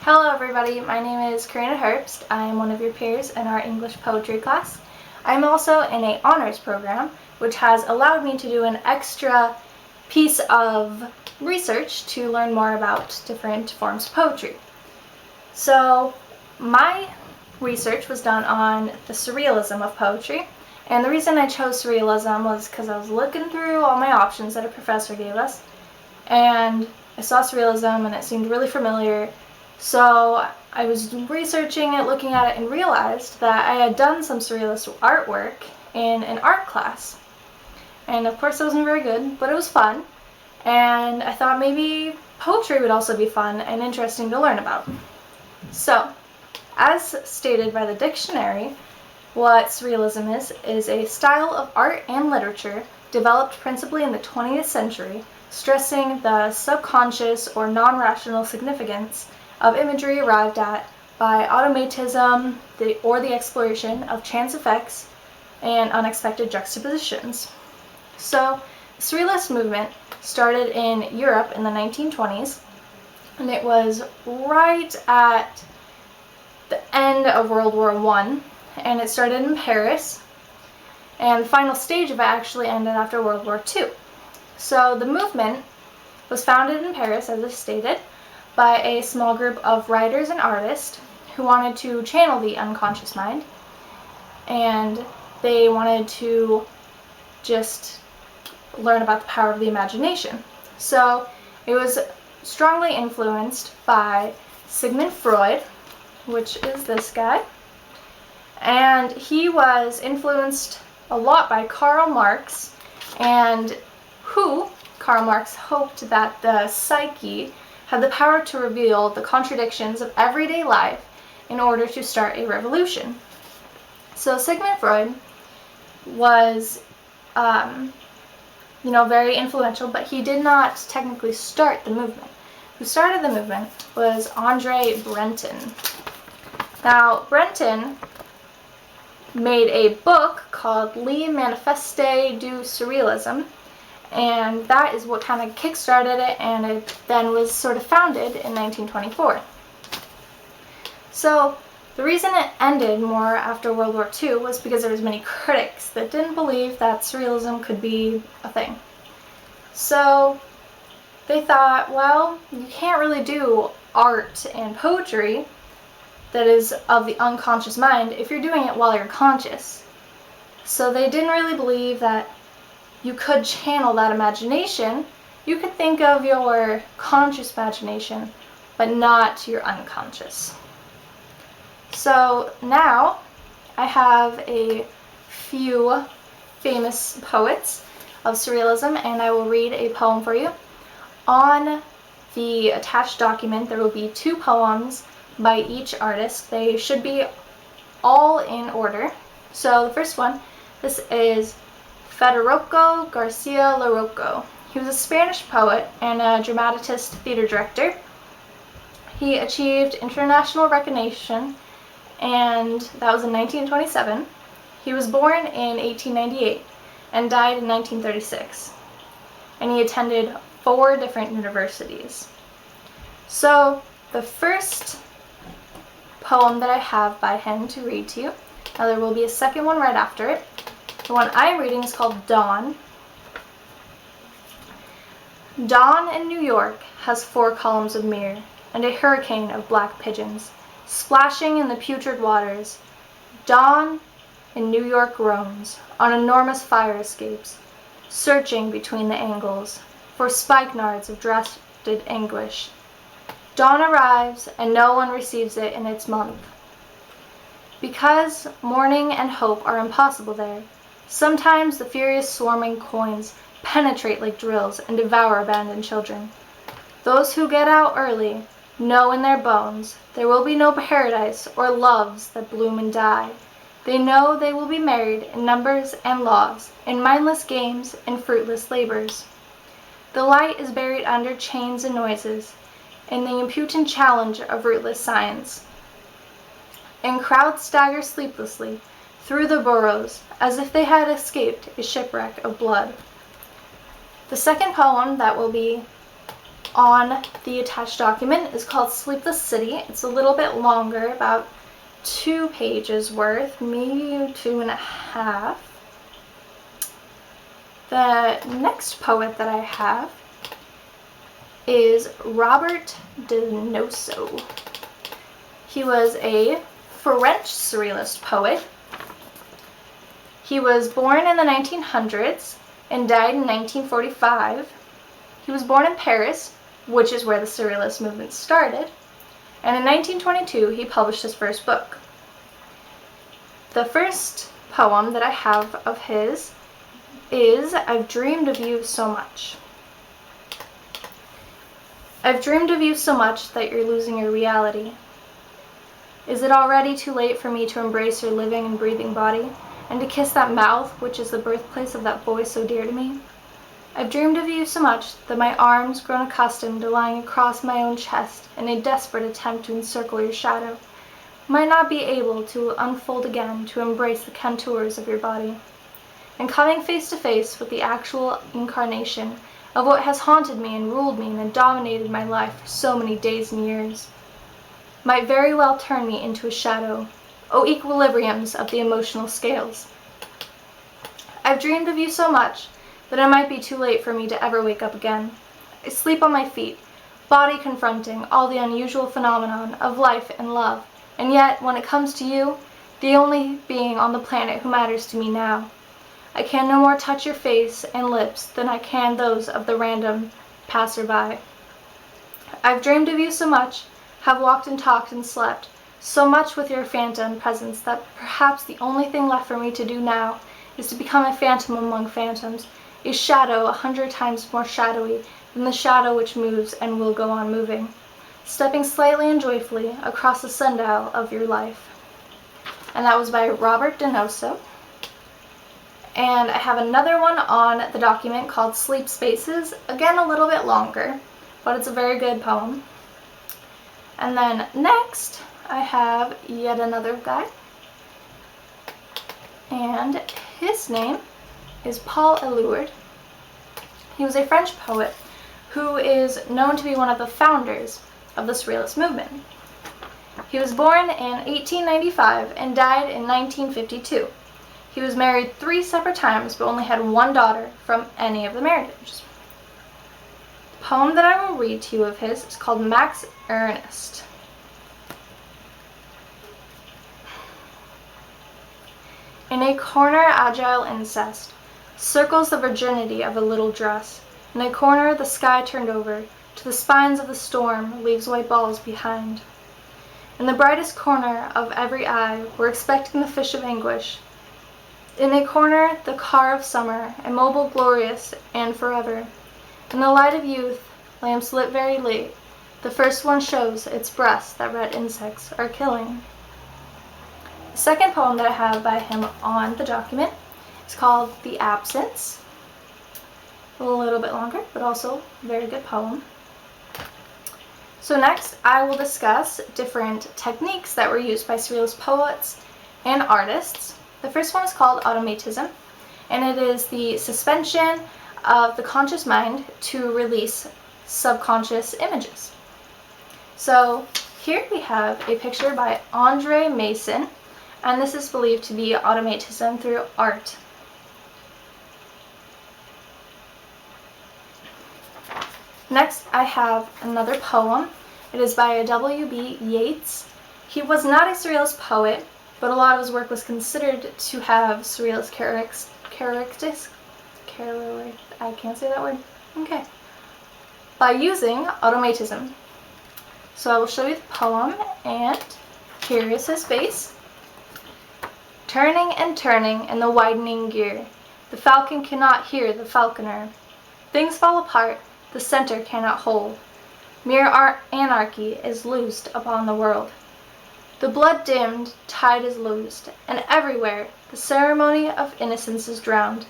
Hello everybody, my name is Karina Herbst. I am one of your peers in our English poetry class. I'm also in an honors program, which has allowed me to do an extra piece of research to learn more about different forms of poetry. So my research was done on the surrealism of poetry, and the reason I chose surrealism was because I was looking through all my options that a professor gave us, and I saw surrealism and it seemed really familiar. So I was researching it, looking at it, and realized that I had done some surrealist artwork in an art class. And of course it wasn't very good, but it was fun. And I thought maybe poetry would also be fun and interesting to learn about. So, as stated by the dictionary, what surrealism is a style of art and literature developed principally in the 20th century, stressing the subconscious or non-rational significance of imagery arrived at by automatism or the exploration of chance effects and unexpected juxtapositions. So, the Surrealist movement started in Europe in the 1920s, and it was right at the end of World War I, and it started in Paris, and the final stage of it actually ended after World War II. So the movement was founded in Paris, as I stated, by a small group of writers and artists who wanted to channel the unconscious mind, and they wanted to just learn about the power of the imagination. So it was strongly influenced by Sigmund Freud, which is this guy, and he was influenced a lot by Karl Marx, and Karl Marx hoped that the psyche had the power to reveal the contradictions of everyday life in order to start a revolution. So Sigmund Freud was, very influential, but he did not technically start the movement. Who started the movement was Andre Breton. Now, Breton made a book called Le Manifeste du Surrealisme, and that is what kind of kick-started it, and it then was sort of founded in 1924. So the reason it ended more after World War II was because there was many critics that didn't believe that surrealism could be a thing. So they thought, well, you can't really do art and poetry that is of the unconscious mind if you're doing it while you're conscious. So they didn't really believe that you could channel that imagination. You could think of your conscious imagination, but not your unconscious. So now I have a few famous poets of surrealism, and I will read a poem for you. On the attached document, there will be 2 poems by each artist. They should be all in order. So the first one, this is Federico Garcia Lorca. He was a Spanish poet and a dramatist theater director. He achieved international recognition, and that was in 1927. He was born in 1898 and died in 1936. And he attended 4 different universities. So the first poem that I have by him to read to you, now there will be a second one right after it. The one I'm reading is called Dawn. Dawn in New York has 4 columns of mirror and a hurricane of black pigeons splashing in the putrid waters. Dawn in New York roams on enormous fire escapes, searching between the angles for spikenards of drafted anguish. Dawn arrives and no one receives it in its month. Because morning and hope are impossible there, sometimes the furious swarming coins penetrate like drills and devour abandoned children. Those who get out early know in their bones there will be no paradise or loves that bloom and die. They know they will be married in numbers and laws, in mindless games and fruitless labors. The light is buried under chains and noises, in the impudent challenge of rootless science. And crowds stagger sleeplessly through the burrows as if they had escaped a shipwreck of blood. The second poem that will be on the attached document is called Sleepless City. It's a little bit longer, about 2 pages worth, maybe 2.5. The next poet that I have is Robert Denoso. He was a French Surrealist poet. He was born in the 1900s and died in 1945. He was born in Paris, which is where the Surrealist movement started, and in 1922 he published his first book. The first poem that I have of his is I've Dreamed of You So Much. I've dreamed of you so much that you're losing your reality. Is it already too late for me to embrace your living and breathing body, and to kiss that mouth which is the birthplace of that voice so dear to me? I've dreamed of you so much that my arms, grown accustomed to lying across my own chest in a desperate attempt to encircle your shadow, might not be able to unfold again to embrace the contours of your body. And coming face to face with the actual incarnation of what has haunted me and ruled me and dominated my life for so many days and years, might very well turn me into a shadow, O equilibriums of the emotional scales. I've dreamed of you so much that it might be too late for me to ever wake up again. I sleep on my feet, body confronting all the unusual phenomenon of life and love, and yet, when it comes to you, the only being on the planet who matters to me now, I can no more touch your face and lips than I can those of the random passerby. I've dreamed of you so much, have walked and talked and slept so much with your phantom presence that perhaps the only thing left for me to do now is to become a phantom among phantoms, a shadow 100 times more shadowy than the shadow which moves and will go on moving, stepping slightly and joyfully across the sundial of your life. And that was by Robert Denoso. And I have another one on the document called Sleep Spaces, again a little bit longer, but it's a very good poem. And then next, I have yet another guy, and his name is Paul Eluard. He was a French poet who is known to be one of the founders of the Surrealist movement. He was born in 1895 and died in 1952. He was married 3 separate times but only had 1 daughter from any of the marriages. The poem that I will read to you of his is called Max Ernest. In a corner agile incest circles the virginity of a little dress. In a corner the sky turned over to the spines of the storm leaves white balls behind. In the brightest corner of every eye we're expecting the fish of anguish. In a corner the car of summer, immobile, glorious, and forever. In the light of youth, lamps lit very late, the first one shows its breast that red insects are killing. The second poem that I have by him on the document is called The Absence. A little bit longer, but also a very good poem. So next, I will discuss different techniques that were used by Surrealist poets and artists. The first one is called automatism, and it is the suspension of the conscious mind to release subconscious images. So here we have a picture by Andre Mason, and this is believed to be automatism through art. Next, I have another poem. It is by W.B. Yeats. He was not a Surrealist poet, but a lot of his work was considered to have Surrealist characteristics. I can't say that word. Okay. By using automatism. So I will show you the poem, and here is his face. Turning and turning in the widening gear, the falcon cannot hear the falconer. Things fall apart, the center cannot hold. Mere anarchy is loosed upon the world. The blood dimmed, tide is loosed, and everywhere the ceremony of innocence is drowned.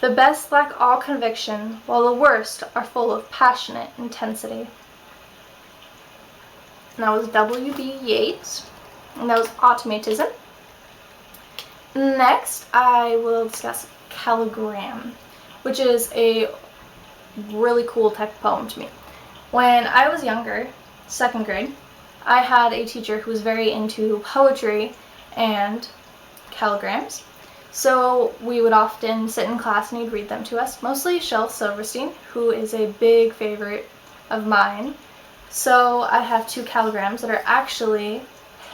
The best lack all conviction, while the worst are full of passionate intensity. And that was W.B. Yeats, and that was automatism. Next, I will discuss calligram, which is a really cool type of poem to me. When I was younger, 2nd grade, I had a teacher who was very into poetry and calligrams. So we would often sit in class and he'd read them to us, mostly Shel Silverstein, who is a big favorite of mine. So I have 2 calligrams that are actually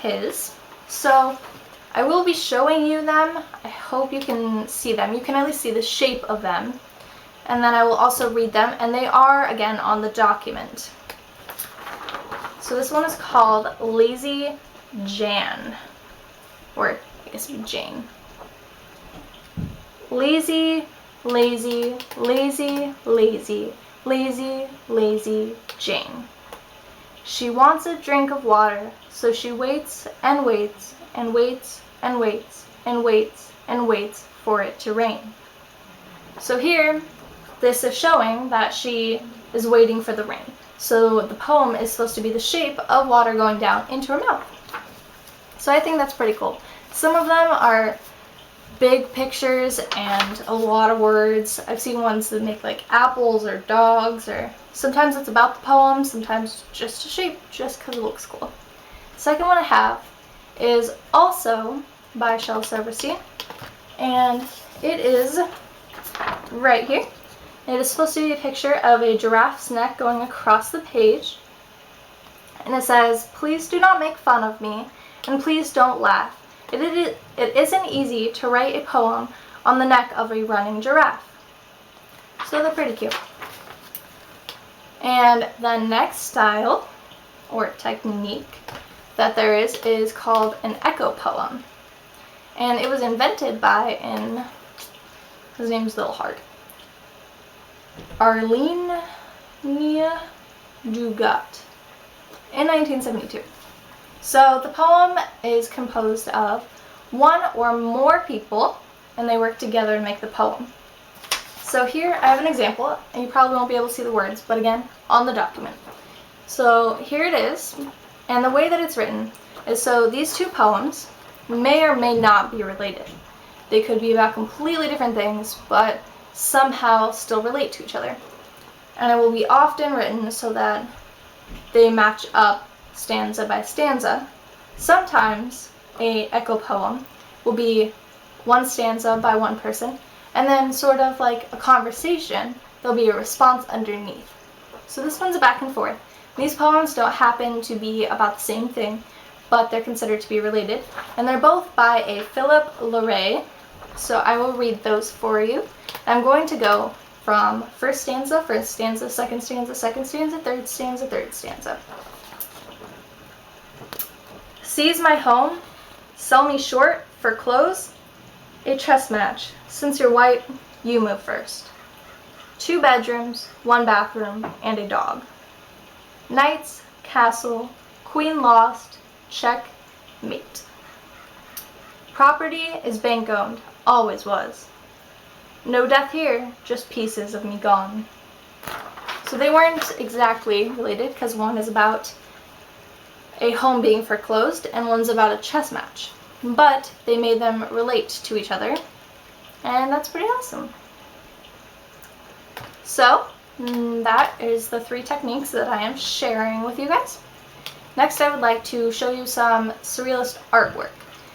his. So I will be showing you them. I hope you can see them. You can at least see the shape of them. And then I will also read them, and they are, again, on the document. So this one is called Lazy Jan, or I guess it'd be Jane. Lazy, lazy, lazy, lazy, lazy, lazy Jane. She wants a drink of water, so she waits and waits and waits and waits and waits and waits for it to rain. So here, this is showing that she is waiting for the rain. So the poem is supposed to be the shape of water going down into her mouth. So I think that's pretty cool. Some of them are big pictures and a lot of words. I've seen ones that make like apples or dogs, or sometimes it's about the poem, sometimes just a shape, just because it looks cool. The second one I have is also by Shel Silverstein, and it is right here. It is supposed to be a picture of a giraffe's neck going across the page, and it says, "Please do not make fun of me, and please don't laugh. It isn't easy to write a poem on the neck of a running giraffe." So they're pretty cute. And the next style, or technique, that there is called an echo poem. And it was invented by, his name's a little hard, Arlene Nia Dugat in 1972. So the poem is composed of one or more people, and they work together to make the poem. So here I have an example, and you probably won't be able to see the words, but again, on the document. So here it is, and the way that it's written is, so these 2 poems may or may not be related. They could be about completely different things, but somehow still relate to each other. And it will be often written so that they match up stanza by stanza. Sometimes a echo poem will be one stanza by one person, and then sort of like a conversation, there'll be a response underneath. So this one's a back and forth. These poems don't happen to be about the same thing, but they're considered to be related, and they're both by a Philip Larrey. So I will read those for you. I'm going to go from first stanza, second stanza, second stanza, third stanza, third stanza. Seize my home, sell me short for clothes, a chess match. Since you're white, you move first. 2 bedrooms, 1 bathroom, and a dog. Knights, castle, queen lost, check, mate. Property is bank owned, always was. No death here, just pieces of me gone. So they weren't exactly related, because one is about a home being foreclosed and one's about a chess match. But they made them relate to each other, and that's pretty awesome. So that is the 3 techniques that I am sharing with you guys. Next, I would like to show you some surrealist artwork,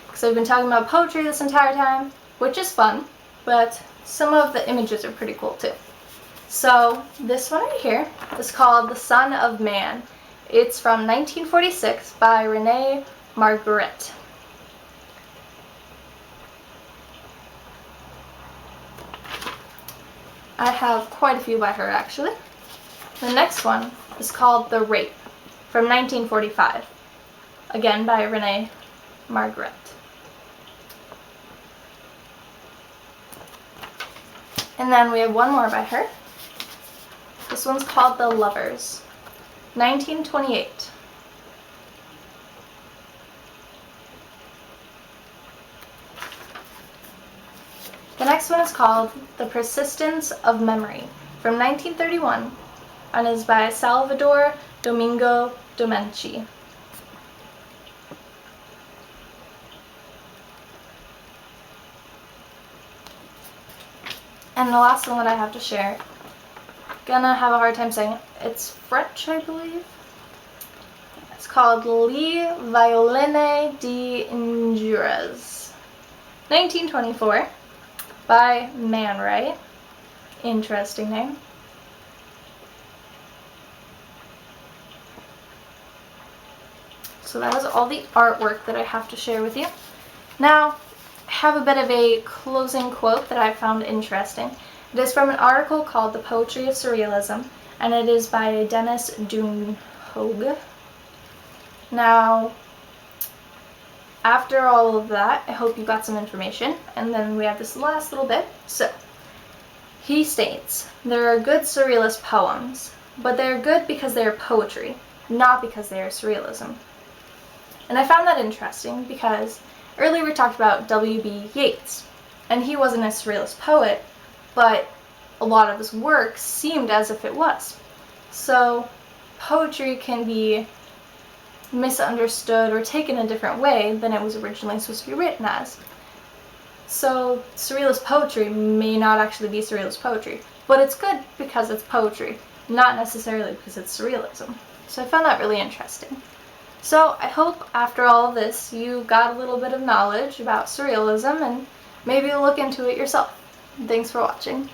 because I've been talking about poetry this entire time, which is fun, but some of the images are pretty cool too. So this one right here is called The Son of Man. It's from 1946 by Renee Margaret. I have quite a few by her, actually. The next one is called The Rape from 1945, again by Renee Margaret. And then we have one more by her. This one's called The Lovers, 1928. The next one is called The Persistence of Memory from 1931 and is by Salvador Domingo Domenici. And the last one that I have to share gonna have a hard time saying it. It's French, I believe. It's called Les Violines d'Ingres, 1924, by Man Ray. Interesting name. So that is all the artwork that I have to share with you. Now, I have a bit of a closing quote that I found interesting. It is from an article called The Poetry of Surrealism, and it is by Dennis Duhnhogue. Now, after all of that, I hope you got some information, and then we have this last little bit. So, he states, there are good surrealist poems, but they are good because they are poetry, not because they are surrealism. And I found that interesting because earlier we talked about W.B. Yeats, and he wasn't a surrealist poet, but a lot of his work seemed as if it was. So poetry can be misunderstood or taken a different way than it was originally supposed to be written as. So surrealist poetry may not actually be surrealist poetry, but it's good because it's poetry, not necessarily because it's surrealism. So I found that really interesting. So I hope after all of this you got a little bit of knowledge about surrealism and maybe you'll look into it yourself. Thanks for watching.